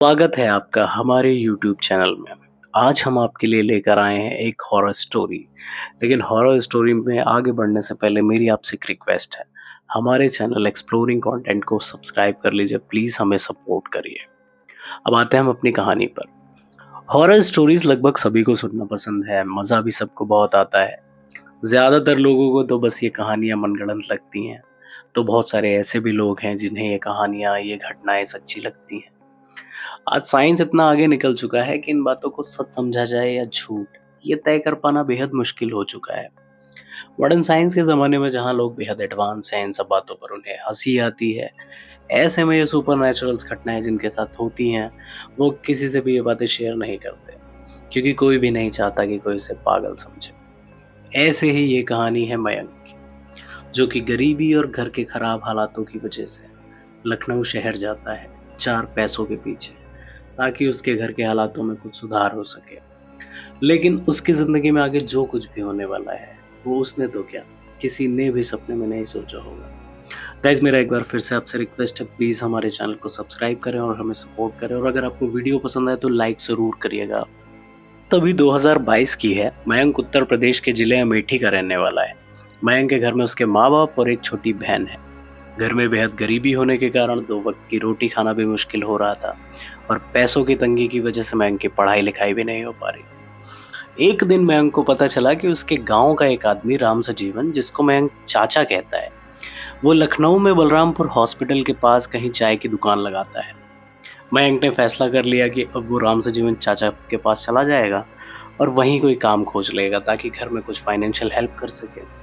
स्वागत है आपका हमारे YouTube चैनल में। आज हम आपके लिए लेकर आए हैं एक हॉरर स्टोरी। लेकिन हॉरर स्टोरी में आगे बढ़ने से पहले मेरी आपसे एक रिक्वेस्ट है। हमारे चैनल एक्सप्लोरिंग कंटेंट को सब्सक्राइब कर लीजिए, प्लीज़ हमें सपोर्ट करिए। अब आते हैं हम अपनी कहानी पर। हॉरर स्टोरीज़ लगभग सभी को सुनना पसंद है, मज़ा भी सबको बहुत आता है। ज़्यादातर लोगों को तो बस ये कहानियाँ मनगढ़ंत लगती हैं, तो बहुत सारे ऐसे भी लोग हैं जिन्हें ये कहानियाँ, ये घटनाएँ सच्ची लगती हैं। आज साइंस इतना आगे निकल चुका है कि इन बातों को सच समझा जाए या झूठ, ये तय कर पाना बेहद मुश्किल हो चुका है। मॉडर्न साइंस के ज़माने में जहाँ लोग बेहद एडवांस हैं, इन सब बातों पर उन्हें हँसी आती है। ऐसे में ये सुपरनैचुरल्स घटनाएँ जिनके साथ होती हैं, वो किसी से भी ये बातें शेयर नहीं करते, क्योंकि कोई भी नहीं चाहता कि कोई उसे पागल समझे। ऐसे ही ये कहानी है मयंक की, जो कि गरीबी और घर के खराब हालातों की वजह से लखनऊ शहर जाता है, 4 पैसों के पीछे, ताकि उसके घर के हालातों में कुछ सुधार हो सके। लेकिन उसकी ज़िंदगी में आगे जो कुछ भी होने वाला है, वो उसने तो क्या, किसी ने भी सपने में नहीं सोचा होगा। गाइज़, मेरा एक बार फिर से आपसे रिक्वेस्ट है, प्लीज़ हमारे चैनल को सब्सक्राइब करें और हमें सपोर्ट करें, और अगर आपको वीडियो पसंद आए तो लाइक ज़रूर करिएगा। तभी 2022 की है। मयंक उत्तर प्रदेश के ज़िले अमेठी का रहने वाला है। मयंक के घर में उसके माँ-बाप और एक छोटी बहन है। घर में बेहद गरीबी होने के कारण 2 वक्त की रोटी खाना भी मुश्किल हो रहा था, और पैसों की तंगी की वजह से मयंक की पढ़ाई-लिखाई भी नहीं हो पा रही। एक दिन मयंक को पता चला कि उसके गाँव का एक आदमी राम सजीवन, जिसको मयंक चाचा कहता है, वो लखनऊ में बलरामपुर हॉस्पिटल के पास कहीं चाय की दुकान लगाता है। मयंक ने फैसला कर लिया कि अब वो राम सजीवन चाचा के पास चला जाएगा और वहीं कोई काम खोज लेगा, ताकि घर में कुछ फाइनेंशियल हेल्प कर सके।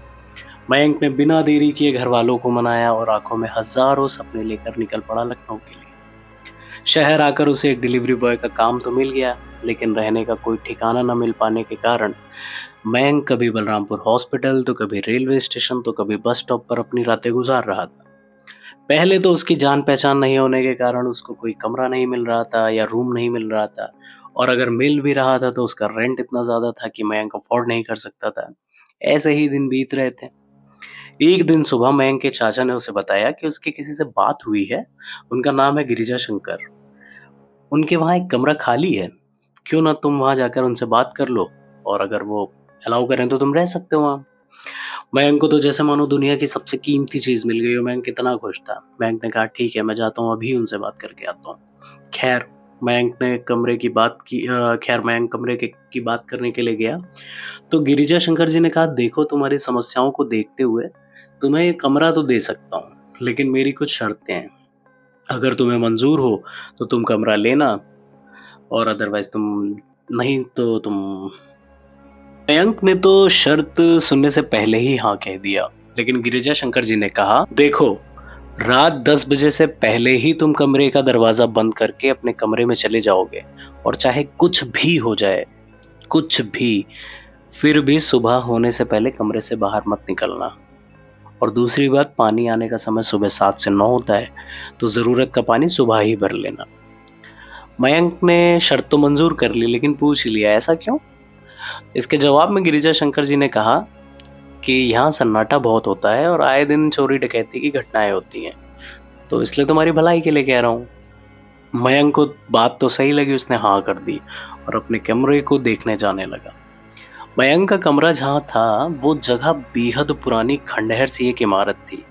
मयंक ने बिना देरी किए घर वालों को मनाया और आंखों में हजारों सपने लेकर निकल पड़ा लखनऊ के लिए। शहर आकर उसे एक डिलीवरी बॉय का काम तो मिल गया, लेकिन रहने का कोई ठिकाना न मिल पाने के कारण मयंक कभी बलरामपुर हॉस्पिटल, तो कभी रेलवे स्टेशन, तो कभी बस स्टॉप पर अपनी रातें गुजार रहा था। पहले तो उसकी जान पहचान नहीं होने के कारण उसको कोई कमरा नहीं मिल रहा था या रूम नहीं मिल रहा था, और अगर मिल भी रहा था तो उसका रेंट इतना ज़्यादा था कि मयंक अफोर्ड नहीं कर सकता था। ऐसे ही दिन बीत रहे थे। एक दिन सुबह मयंक के चाचा ने उसे बताया कि उसकी किसी से बात हुई है। उनका नाम है गिरिजा शंकर। उनके वहाँ एक कमरा खाली है। क्यों ना तुम वहाँ जाकर उनसे बात कर लो, और अगर वो अलाउ करें तो तुम रह सकते हो वहाँ। मयंक को तो जैसे मानो दुनिया की सबसे कीमती चीज़ मिल गई हो। मयंक कितना खुश था। मयंक ने कहा, ठीक है, मैं जाता हूँ, अभी उनसे बात करके आता हूँ। खैर, मयंक कमरे की बात करने के लिए गया, तो गिरिजा शंकर जी ने कहा, देखो, तुम्हारी समस्याओं को देखते हुए तुम्हें ये कमरा तो दे सकता हूँ, लेकिन मेरी कुछ शर्तें हैं। अगर तुम्हें मंज़ूर हो तो तुम कमरा लेना, और अदरवाइज़ तुम नहीं तो तुम। मयंक ने तो शर्त सुनने से पहले ही हाँ कह दिया, लेकिन गिरिजा शंकर जी ने कहा, देखो, रात 10 बजे से पहले ही तुम कमरे का दरवाज़ा बंद करके अपने कमरे में चले जाओगे, और चाहे कुछ भी हो जाए, कुछ भी, फिर भी सुबह होने से पहले कमरे से बाहर मत निकलना। और दूसरी बात, पानी आने का समय सुबह 7 से 9 होता है, तो ज़रूरत का पानी सुबह ही भर लेना। मयंक ने शर्त तो मंज़ूर कर ली, लेकिन पूछ लिया, ऐसा क्यों? इसके जवाब में गिरिजा शंकर जी ने कहा कि यहाँ सन्नाटा बहुत होता है और आए दिन चोरी डकैती की घटनाएं होती हैं, तो इसलिए तुम्हारी भलाई के लिए कह रहा हूँ। मयंक को बात तो सही लगी, उसने हाँ कर दी और अपने कमरे को देखने जाने लगा। मयंक का कमरा जहाँ था, वो जगह बेहद पुरानी खंडहर सी एक इमारत थी,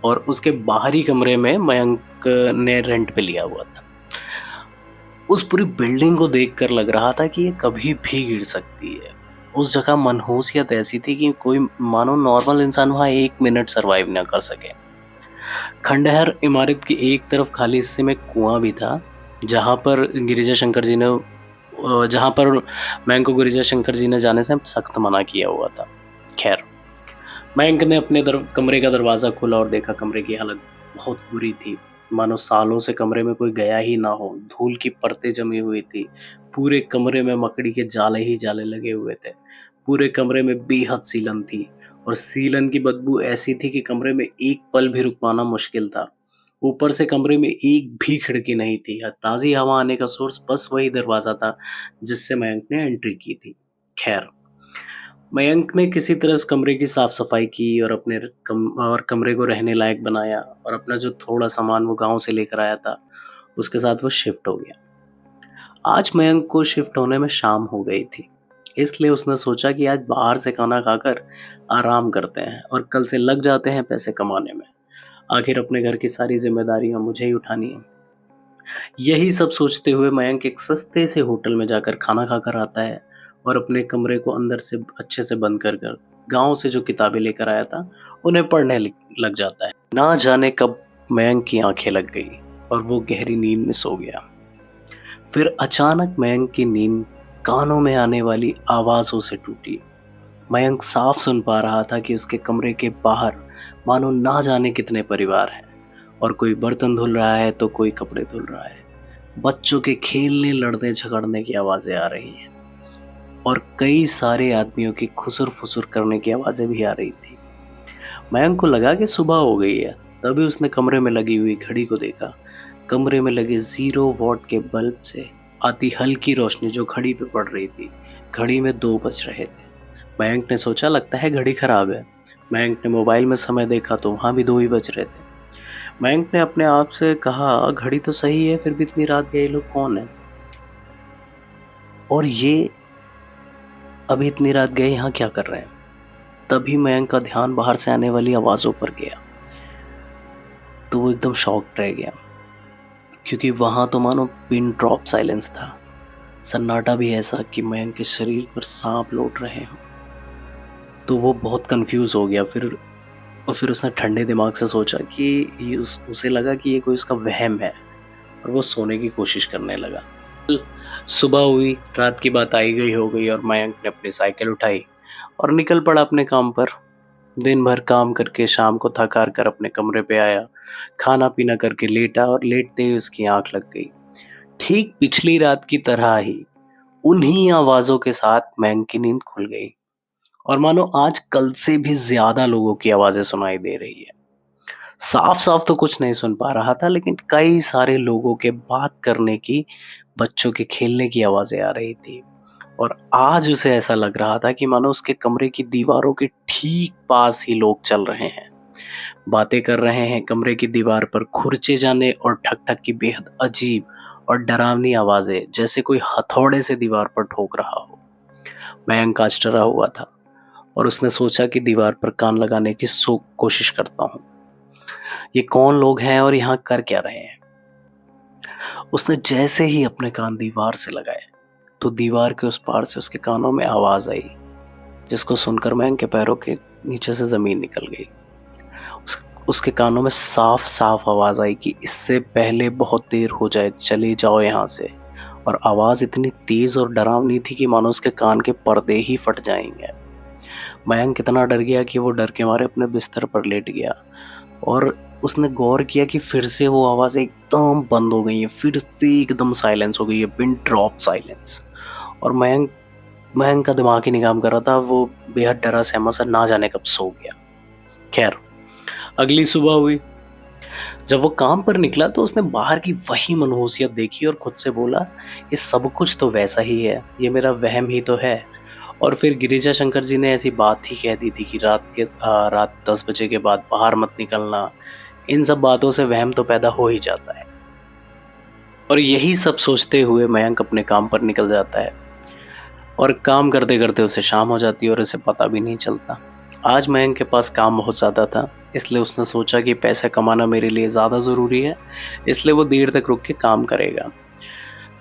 और उसके बाहरी कमरे में मयंक ने रेंट पे लिया हुआ था। उस पूरी बिल्डिंग को देखकर लग रहा था कि ये कभी भी गिर सकती है। उस जगह मनहूसियत ऐसी थी कि कोई मानो नॉर्मल इंसान वहाँ 1 मिनट सर्वाइव ना कर सके। खंडहर इमारत की एक तरफ खाली हिस्से में कुआं भी था, जहाँ पर गिरिजा शंकर जी ने जहाँ पर मयंक को गिरिजा शंकर जी ने जाने से सख्त मना किया हुआ था। खैर, मयंक ने अपने कमरे का दरवाज़ा खोला और देखा कमरे की हालत बहुत बुरी थी। मानो सालों से कमरे में कोई गया ही ना हो। धूल की परतें जमी हुई थी। पूरे कमरे में मकड़ी के जाले ही जाले लगे हुए थे। पूरे कमरे में बेहद सीलन थी, और सीलन की बदबू ऐसी थी कि कमरे में एक पल भी रुक पाना मुश्किल था। ऊपर से कमरे में एक भी खिड़की नहीं थी। ताज़ी हवा आने का सोर्स बस वही दरवाज़ा था जिससे मयंक ने एंट्री की थी। खैर, मयंक ने किसी तरह उस कमरे की साफ-सफाई की और कमरे को रहने लायक बनाया, और अपना जो थोड़ा सामान वो गाँव से लेकर आया था, उसके साथ वो शिफ्ट हो गया। आज मयंक को शिफ्ट होने में शाम हो गई थी, इसलिए उसने सोचा कि आज बाहर से खाना खाकर आराम करते हैं और कल से लग जाते हैं पैसे कमाने में। आखिर अपने घर की सारी जिम्मेदारियां मुझे ही उठानी है। यही सब सोचते हुए मयंक एक सस्ते से होटल में जाकर खाना खाकर आता है और अपने कमरे को अंदर से अच्छे से बंद कर कर गांव से जो किताबें लेकर आया था उन्हें पढ़ने लग जाता है। ना जाने कब मयंक की आंखें लग गई और वो गहरी नींद में सो गया। फिर अचानक मयंक की नींद कानों में आने वाली आवाज़ों से टूटी। मयंक साफ सुन पा रहा था कि उसके कमरे के बाहर मानो ना जाने कितने परिवार हैं और कोई बर्तन धुल रहा है तो कोई कपड़े धुल रहा है। बच्चों के खेलने लड़ने झगड़ने की आवाज़ें आ रही हैं और कई सारे आदमियों की खुसुर फुसुर करने की आवाज़ें भी आ रही थी। मयंक को लगा कि सुबह हो गई है, तभी उसने कमरे में लगी हुई घड़ी को देखा। कमरे में लगे 0 वॉट के बल्ब से आती हल्की रोशनी जो घड़ी पे पड़ रही थी, घड़ी में 2 बज रहे थे। मयंक ने सोचा लगता है घड़ी खराब है। मयंक ने मोबाइल में समय देखा तो वहाँ भी 2 ही बज रहे थे। मयंक ने अपने आप से कहा घड़ी तो सही है, फिर भी इतनी रात गए लोग कौन है और ये अभी इतनी रात गए यहाँ क्या कर रहे हैं। तभी मयंक का ध्यान बाहर से आने वाली आवाज़ों पर गया तो वो एकदम शॉक्ड रह गया, क्योंकि वहाँ तो मानो पिन ड्रॉप साइलेंस था। सन्नाटा भी ऐसा कि मयंक के शरीर पर सांप लौट रहे हों। तो वो बहुत कंफ्यूज हो गया। फिर उसने ठंडे दिमाग से सोचा कि उसे लगा कि ये कोई उसका वहम है और वो सोने की कोशिश करने लगा। सुबह हुई, रात की बात आई गई हो गई और मयंक ने अपनी साइकिल उठाई और निकल पड़ा अपने काम पर। दिन भर काम करके शाम को थक हार कर अपने कमरे पे आया, खाना पीना करके लेटा और लेटते ही उसकी आंख लग गई। ठीक पिछली रात की तरह ही उन्हीं आवाज़ों के साथ मयंक की नींद खुल गई और मानो आज कल से भी ज़्यादा लोगों की आवाज़ें सुनाई दे रही है। साफ-साफ तो कुछ नहीं सुन पा रहा था, लेकिन कई सारे लोगों के बात करने की, बच्चों के खेलने की आवाज़ें आ रही थी और आज उसे ऐसा लग रहा था कि मानो उसके कमरे की दीवारों के ठीक पास ही लोग चल रहे हैं, बातें कर रहे हैं। कमरे की दीवार पर खुरचे जाने और ठक-ठक की बेहद अजीब और डरावनी आवाज़ें, जैसे कोई हथौड़े से दीवार पर ठोक रहा हो। मयंक आज डरा हुआ था और उसने सोचा कि दीवार पर कान लगाने की कोशिश करता हूँ। ये कौन लोग हैं और यहाँ कर क्या रहे हैं? उसने जैसे ही अपने कान दीवार से लगाए, तो दीवार के उस पार से उसके कानों में आवाज़ आई, जिसको सुनकर मयंक के पैरों के नीचे से ज़मीन निकल गई। उसके कानों में साफ-साफ आवाज़ आई कि इससे पहले बहुत देर हो जाए, चले जाओ यहाँ से। और आवाज़ इतनी तेज़ और डरावनी थी कि मानो उसके कान के पर्दे ही फट जाएंगे। मयंक इतना डर गया कि वो डर के मारे अपने बिस्तर पर लेट गया और उसने गौर किया कि फिर से वो आवाज़ एकदम बंद हो गई है, फिर से एकदम साइलेंस हो गई है, पिन ड्रॉप साइलेंस। और मयंक मयंक का दिमाग ही नहीं काम कर रहा था, वो बेहद डरा सहमा सा ना जाने कब सो गया। खैर, अगली सुबह हुई। जब वो काम पर निकला तो उसने बाहर की वही मनहूसियत देखी और खुद से बोला, ये सब कुछ तो वैसा ही है, ये मेरा वहम ही तो है। और फिर गिरिजा शंकर जी ने ऐसी बात ही कह दी थी कि रात 10 बजे के बाद बाहर मत निकलना। इन सब बातों से वहम तो पैदा हो ही जाता है। और यही सब सोचते हुए मयंक अपने काम पर निकल जाता है और काम करते करते उसे शाम हो जाती है और उसे पता भी नहीं चलता। आज मयंक के पास काम बहुत ज़्यादा था, इसलिए उसने सोचा कि पैसे कमाना मेरे लिए ज़्यादा ज़रूरी है, इसलिए वो देर तक रुक के काम करेगा।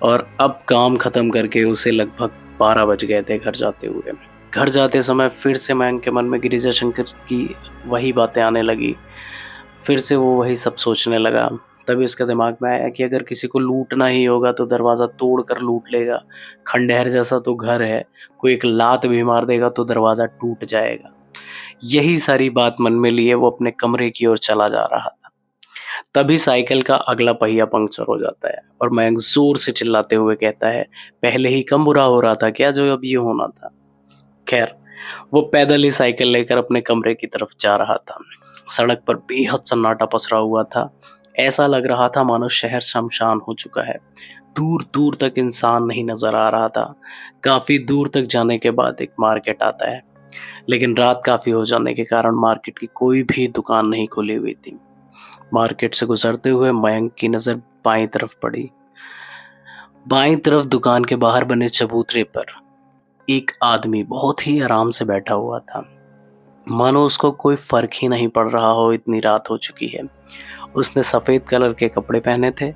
और अब काम ख़त्म करके उसे लगभग 12 बज गए थे घर जाते हुए। घर जाते समय फिर से मयंक के मन में गिरिजा शंकर की वही बातें आने लगी। फिर से वो वही सब सोचने लगा। तभी उसके दिमाग में आया कि अगर किसी को लूटना ही होगा तो दरवाज़ा तोड़ कर लूट लेगा। खंडहर जैसा तो घर है, कोई एक लात भी मार देगा तो दरवाज़ा टूट जाएगा। यही सारी बात मन में लिए वो अपने कमरे की ओर चला जा रहा था। तभी साइकिल का अगला पहिया पंक्चर हो जाता है और मयंक ज़ोर से चिल्लाते हुए कहता है, पहले ही कम बुरा हो रहा था क्या जो अब ये होना था। खैर, वो पैदल ही साइकिल लेकर अपने कमरे की तरफ जा रहा था। सड़क पर बेहद सन्नाटा पसरा हुआ था। ऐसा लग रहा था मानो शहर शमशान हो चुका है। दूर दूर तक इंसान नहीं नजर आ रहा था। काफी दूर तक जाने के बाद एक मार्केट आता है, लेकिन रात काफी हो जाने के कारण मार्केट की कोई भी दुकान नहीं खुली हुई थी। मार्केट से गुजरते हुए मयंक की नजर बाईं तरफ पड़ी। बाईं तरफ दुकान के बाहर बने चबूतरे पर एक आदमी बहुत ही आराम से बैठा हुआ था, मानो उसको कोई फर्क ही नहीं पड़ रहा हो, इतनी रात हो चुकी है। उसने सफ़ेद कलर के कपड़े पहने थे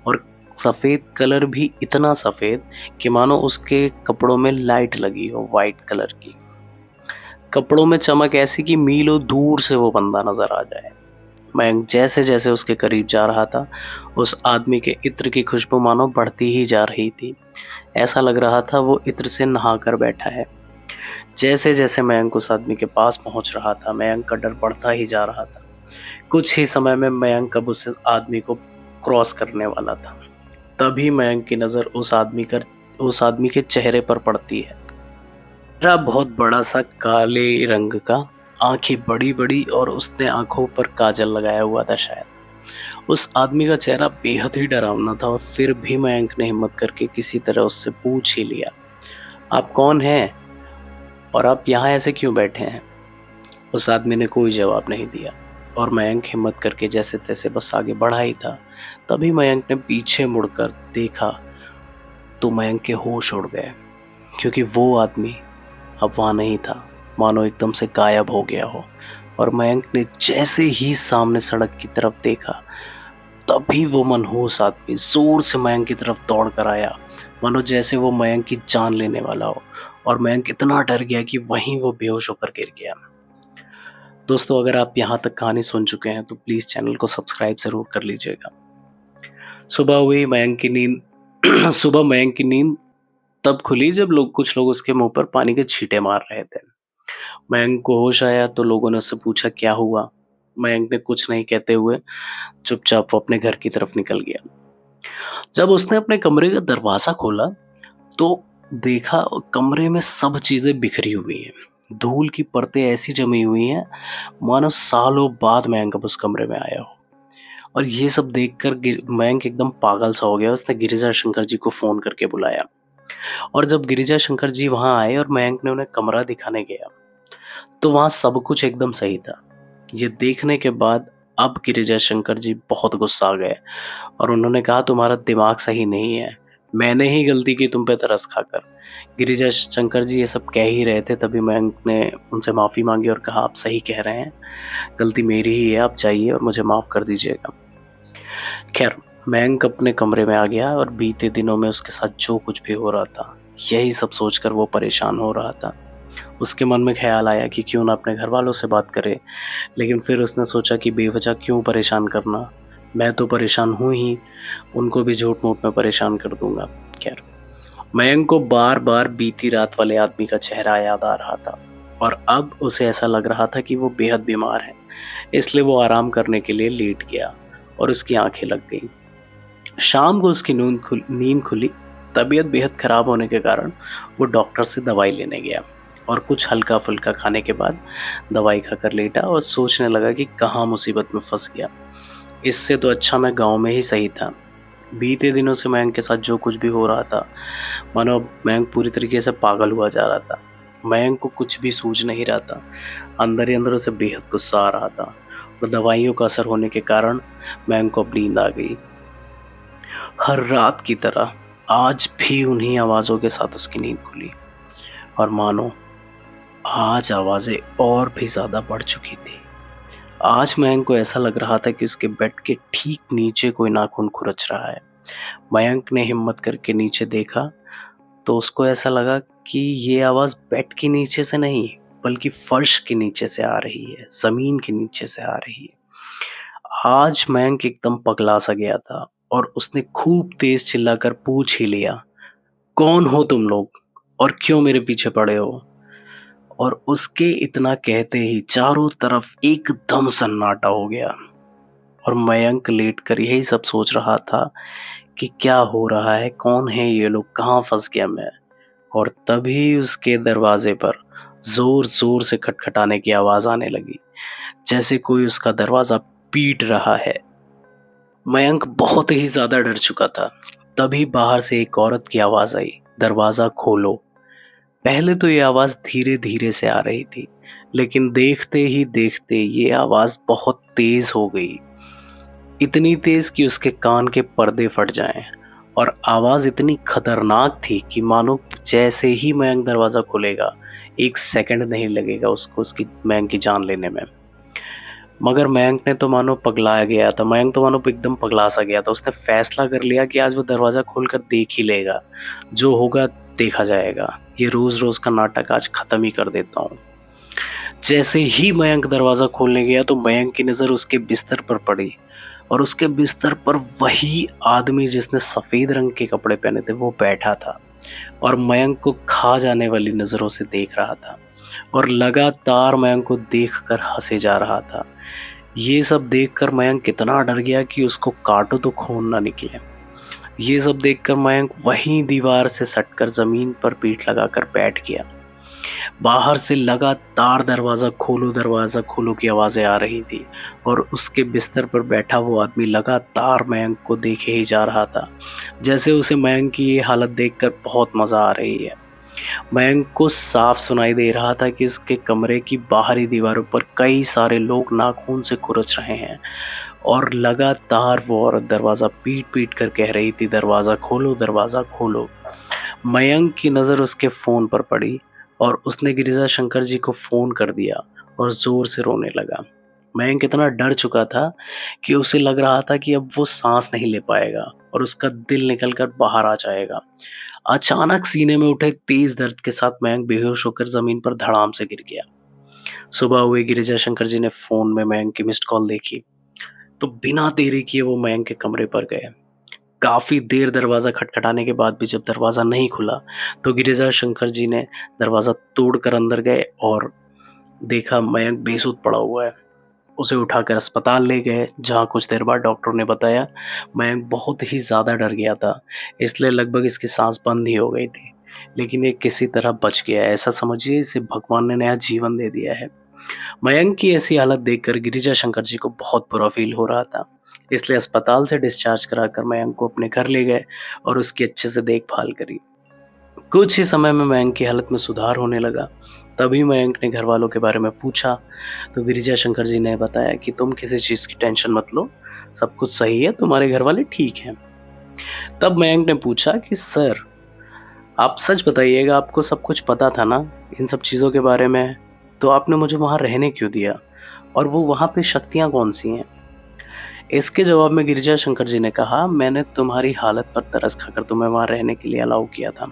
और सफ़ेद कलर भी इतना सफ़ेद कि मानो उसके कपड़ों में लाइट लगी हो, वाइट कलर की। कपड़ों में चमक ऐसी कि मीलों दूर से वो बंदा नज़र आ जाए। मैं जैसे-जैसे उसके करीब जा रहा था, उस आदमी के इत्र की खुशबू मानो बढ़ती ही जा रही थी। ऐसा लग रहा था वो इत्र से नहाकर बैठा है। जैसे-जैसे मयंक उस आदमी के पास पहुँच रहा था, मयंक का डर बढ़ता ही जा रहा था। कुछ ही समय में मयंक अब उस आदमी को क्रॉस करने वाला था। तभी मयंक की नज़र उस आदमी के चेहरे पर पड़ती है। चेहरा बहुत बड़ा-सा काले रंग का, आँखें बड़ी-बड़ी और उसने आँखों पर काजल लगाया हुआ था शायद। उस आदमी का चेहरा बेहद ही डरावना था और फिर भी मयंक ने हिम्मत करके किसी तरह उससे पूछ ही लिया, "आप कौन हैं? और आप यहाँ ऐसे क्यों बैठे हैं?" उस आदमी ने कोई जवाब नहीं दिया और मयंक हिम्मत करके जैसे-तैसे बस आगे बढ़ा ही था। तभी मयंक ने पीछे मुड़कर देखा तो मयंक के होश उड़ गए, क्योंकि वो आदमी अब वहाँ नहीं था, मानो एकदम से गायब हो गया हो। और मयंक ने जैसे ही सामने सड़क की तरफ देखा, तभी वो मनहूस आदमी ज़ोर से मयंक की तरफ दौड़ कर आया, मानो जैसे वो मयंक की जान लेने वाला हो। और मयंक इतना डर गया कि वहीं वो बेहोश होकर गिर गया। दोस्तों, अगर आप यहाँ तक कहानी सुन चुके हैं तो प्लीज़ चैनल को सब्सक्राइब ज़रूर कर लीजिएगा। सुबह हुई मयंक की नींद सुबह मयंक की नींद तब खुली जब कुछ लोग उसके मुँह पर पानी के छींटे मार रहे थे। मयंक को होश आया तो लोगों ने उससे पूछा, क्या हुआ? मयंक ने कुछ नहीं कहते हुए चुपचाप वो अपने घर की तरफ निकल गया। जब उसने अपने कमरे का दरवाज़ा खोला तो देखा कमरे में सब चीज़ें बिखरी हुई हैं। धूल की परतें ऐसी जमी हुई हैं, मानो सालों बाद मयंक अब उस कमरे में आया हो। और ये सब देखकर मयंक एकदम पागल सा हो गया। उसने गिरिजा शंकर जी को फ़ोन करके बुलाया और जब गिरिजा शंकर जी वहाँ आए और मयंक ने उन्हें कमरा दिखाने गया, तो वहाँ सब कुछ एकदम सही था। ये देखने के बाद अब गिरिजा शंकर जी बहुत गुस्सा आ गए और उन्होंने कहा, तुम्हारा दिमाग सही नहीं है, मैंने ही गलती की तुम पे तरस खाकर। गिरिजा शंकर जी ये सब कह ही रहे थे, तभी मयंक ने उनसे माफ़ी मांगी और कहा, आप सही कह रहे हैं, गलती मेरी ही है, आप जाइए और मुझे माफ़ कर दीजिएगा। खैर, मयंक अपने कमरे में आ गया और बीते दिनों में उसके साथ जो कुछ भी हो रहा था, यही सब सोचकर वो परेशान हो रहा था। उसके मन में ख़्याल आया कि क्यों ना अपने घरवालों से बात करे, लेकिन फिर उसने सोचा कि बेवजह क्यों परेशान करना, मैं तो परेशान हूँ ही, उनको भी झूठ-मूठ में परेशान कर दूँगा। खैर, मयंक को बार-बार बीती रात वाले आदमी का चेहरा याद आ रहा था और अब उसे ऐसा लग रहा था कि वो बेहद बीमार है, इसलिए वो आराम करने के लिए लेट गया और उसकी आँखें लग गईं। शाम को उसकी नींद खुली। तबीयत बेहद ख़राब होने के कारण वो डॉक्टर से दवाई लेने गया और कुछ हल्का-फुल्का खाने के बाद दवाई खाकर लेटा और सोचने लगा कि कहाँ मुसीबत में फँस गया। इससे तो अच्छा मैं गाँव में ही सही था। बीते दिनों से मयंक के साथ जो कुछ भी हो रहा था, मानो अब मयंक पूरी तरीके से पागल हुआ जा रहा था। मयंक को कुछ भी सूझ नहीं रहा था। अंदर ही अंदर उसे बेहद गुस्सा आ रहा था और दवाइयों का असर होने के कारण मयंक को अब नींद आ गई। हर रात की तरह आज भी उन्हीं आवाज़ों के साथ उसकी नींद खुली और मानो आज आवाज़ें और भी ज़्यादा बढ़ चुकी थी। आज मयंक को ऐसा लग रहा था कि उसके बेड के ठीक नीचे कोई नाखून खुरच रहा है। मयंक ने हिम्मत करके नीचे देखा तो उसको ऐसा लगा कि ये आवाज़ बेड के नीचे से नहीं, बल्कि फर्श के नीचे से आ रही है, ज़मीन के नीचे से आ रही है। आज मयंक एकदम पगला सा गया था और उसने खूब तेज चिल्लाकर पूछ ही लिया, कौन हो तुम लोग और क्यों मेरे पीछे पड़े हो? और उसके इतना कहते ही चारों तरफ एकदम सन्नाटा हो गया और मयंक लेटकर यही सब सोच रहा था कि क्या हो रहा है, कौन है ये लोग, कहाँ फंस गया मैं। और तभी उसके दरवाजे पर जोर जोर से खटखटाने की आवाज आने लगी, जैसे कोई उसका दरवाजा पीट रहा है। मयंक बहुत ही ज्यादा डर चुका था। तभी बाहर से एक औरत की आवाज आई, दरवाजा खोलो। पहले तो ये आवाज धीरे धीरे से आ रही थी, लेकिन देखते ही देखते ये आवाज बहुत तेज हो गई, इतनी तेज कि उसके कान के पर्दे फट जाएं। और आवाज़ इतनी खतरनाक थी कि मानो जैसे ही मयंक दरवाज़ा खोलेगा, 1 सेकंड नहीं लगेगा उसको मयंक की जान लेने में। मगर मयंक तो मानो एकदम पगला-सा गया था। उसने फ़ैसला कर लिया कि आज वो दरवाज़ा खोलकर देख ही लेगा। जो होगा देखा जाएगा। ये रोज़-रोज़ का नाटक आज ख़त्म ही कर देता हूँ। जैसे ही मयंक दरवाज़ा खोलने गया तो मयंक की नज़र उसके बिस्तर पर पड़ी और उसके बिस्तर पर वही आदमी जिसने सफ़ेद रंग के कपड़े पहने थे वो बैठा था और मयंक को खा जाने वाली नज़रों से देख रहा था और लगातार मयंक को देखकर हँसे जा रहा था। ये सब देखकर मयंक इतना डर गया कि उसको काटो तो खून ना निकले। ये सब देखकर मयंक वहीं दीवार से सटकर ज़मीन पर पीठ लगाकर बैठ गया। बाहर से लगातार दरवाज़ा खोलो की आवाज़ें आ रही थी और उसके बिस्तर पर बैठा वो आदमी लगातार मयंक को देखे ही जा रहा था। जैसे उसे मयंक की ये हालत देखकर बहुत मज़ा आ रही है। मयंक को साफ सुनाई दे रहा था कि उसके कमरे की बाहरी दीवारों पर कई सारे लोग नाखून से खुरच रहे हैं और लगातार वो औरत दरवाज़ा पीट-पीट कर कह रही थी, दरवाज़ा खोलो, दरवाज़ा खोलो। मयंक की नज़र उसके फ़ोन पर पड़ी और उसने गिरिजा शंकर जी को फ़ोन कर दिया और ज़ोर से रोने लगा। मयंक इतना डर चुका था कि उसे लग रहा था कि अब वो साँस नहीं ले पाएगा और उसका दिल निकल कर बाहर आ जाएगा। अचानक सीने में उठे तेज़ दर्द के साथ मयंक बेहोश होकर ज़मीन पर धड़ाम से गिर गया। सुबह हुई गिरिजा शंकर जी ने फ़ोन में मयंक की मिस्ड कॉल देखी, तो बिना देरी किए वो मयंक के कमरे पर गए। काफ़ी देर दरवाज़ा खटखटाने के बाद भी जब दरवाज़ा नहीं खुला, तो गिरिजा शंकर जी ने दरवाज़ा तोड़कर अंदर गए और देखा मयंक बेसुध पड़ा हुआ है। उसे उठाकर अस्पताल ले गए, जहाँ कुछ देर बाद डॉक्टरों ने बताया मयंक बहुत ही ज़्यादा डर गया था, इसलिए लगभग इसकी साँस बंद ही हो गई थी। लेकिन ये किसी तरह बच गया है, ऐसा समझिए इसे भगवान ने नया जीवन दे दिया है। मयंक की ऐसी हालत देखकर गिरिजा शंकर जी को बहुत बुरा फ़ील हो रहा था, इसलिए अस्पताल से डिस्चार्ज कराकर मयंक को अपने घर ले गए और उसकी अच्छे से देखभाल करी। कुछ ही समय में मयंक की हालत में सुधार होने लगा। तभी मयंक ने घरवालों के बारे में पूछा, तो गिरिजा शंकर जी ने बताया कि तुम किसी चीज़ की टेंशन मत लो, सब कुछ सही है, तुम्हारे घरवाले ठीक हैं। तब मयंक ने पूछा कि सर, आप सच बताइएगा, आपको सब कुछ पता था ना इन सब चीज़ों के बारे में? तो आपने मुझे वहाँ रहने क्यों दिया? और वो वहाँ पे शक्तियाँ कौन-सी हैं? इसके जवाब में गिरिजा शंकर जी ने कहा, मैंने तुम्हारी हालत पर तरस खाकर तुम्हें वहाँ रहने के लिए अलाउ किया था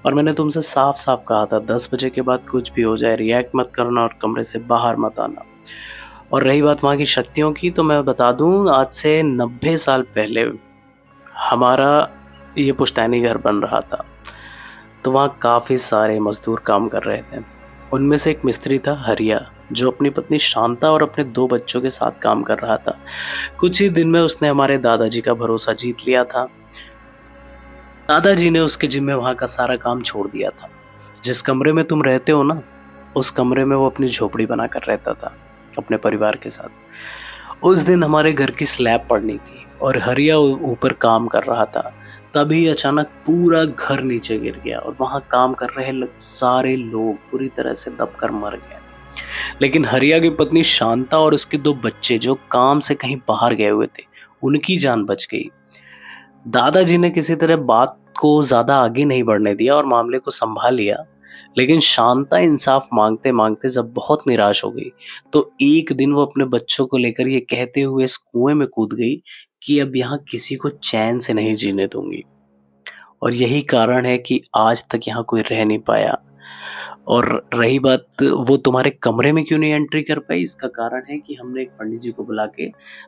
और मैंने तुमसे साफ-साफ कहा था 10 बजे के बाद कुछ भी हो जाए रिएक्ट मत करना और कमरे से बाहर मत आना। और रही बात वहाँ की शक्तियों की, तो मैं बता दूँ आज से 90 साल पहले हमारा ये पुश्तैनी घर बन रहा था। तो वहाँ काफ़ी सारे मज़दूर काम कर रहे थे। उनमें से एक मिस्त्री था हरिया, जो अपनी पत्नी शांता और अपने 2 बच्चों के साथ काम कर रहा था। कुछ ही दिन में उसने हमारे दादाजी का भरोसा जीत लिया था। दादाजी ने उसके ज़िम्मे वहाँ का सारा काम छोड़ दिया था। जिस कमरे में तुम रहते हो ना, उस कमरे में वो अपनी झोपड़ी बनाकर रहता था, अपने परिवार के साथ। उस दिन हमारे घर की स्लैब पड़नी थी और हरिया ऊपर काम कर रहा था। तभी अचानक पूरा घर नीचे गिर गया और वहाँ काम कर रहे सारे लोग पूरी तरह से दबकर मर गए। लेकिन हरिया की पत्नी शांता और उसके 2 बच्चे जो काम से कहीं बाहर गए हुए थे, उनकी जान बच गई। दादाजी ने किसी तरह बात को ज़्यादा आगे नहीं बढ़ने दिया और मामले को संभाल लिया। लेकिन शांता इंसाफ मांगते-मांगते जब बहुत निराश हो गई, तो एक दिन वो अपने बच्चों को लेकर ये कहते हुए इस कुएं में कूद गई कि अब यहाँ किसी को चैन से नहीं जीने दूंगी। और यही कारण है कि आज तक यहाँ कोई रह नहीं पाया। और रही बात वो तुम्हारे कमरे में क्यों नहीं एंट्री कर पाई, इसका कारण है कि हमने एक पंडित जी को बुला के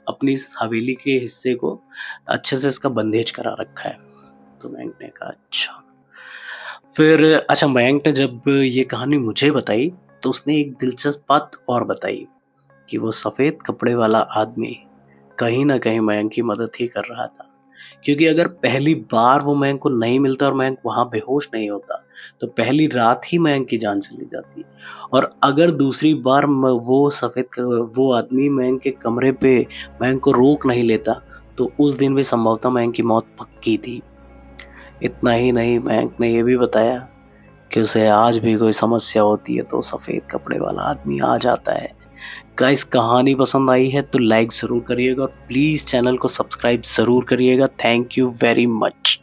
अपनी इस हवेली के हिस्से को अच्छे से इसका बंदेज करा रखा है। तो मयंक ने कहा अच्छा। मयंक ने जब ये कहानी मुझे बताई, तो उसने एक दिलचस्प बात और बताई कि वो सफ़ेद कपड़े वाला आदमी कहीं न कहीं मयंक की मदद ही कर रहा था। क्योंकि अगर पहली बार वो मयंक को नहीं मिलता और मयंक वहाँ बेहोश नहीं होता, तो पहली रात ही मयंक की जान चली जाती। और अगर दूसरी बार वो आदमी मयंक के कमरे पे मयंक को रोक नहीं लेता, तो उस दिन भी संभवतः मयंक की मौत पक्की थी। इतना ही नहीं, मयंक ने ये भी बताया कि उसे आज भी कोई समस्या होती है तो सफ़ेद कपड़े वाला आदमी आ जाता है। गाइस कहानी पसंद आई है तो लाइक ज़रूर करिएगा और प्लीज़ चैनल को सब्सक्राइब ज़रूर करिएगा। Thank you very much.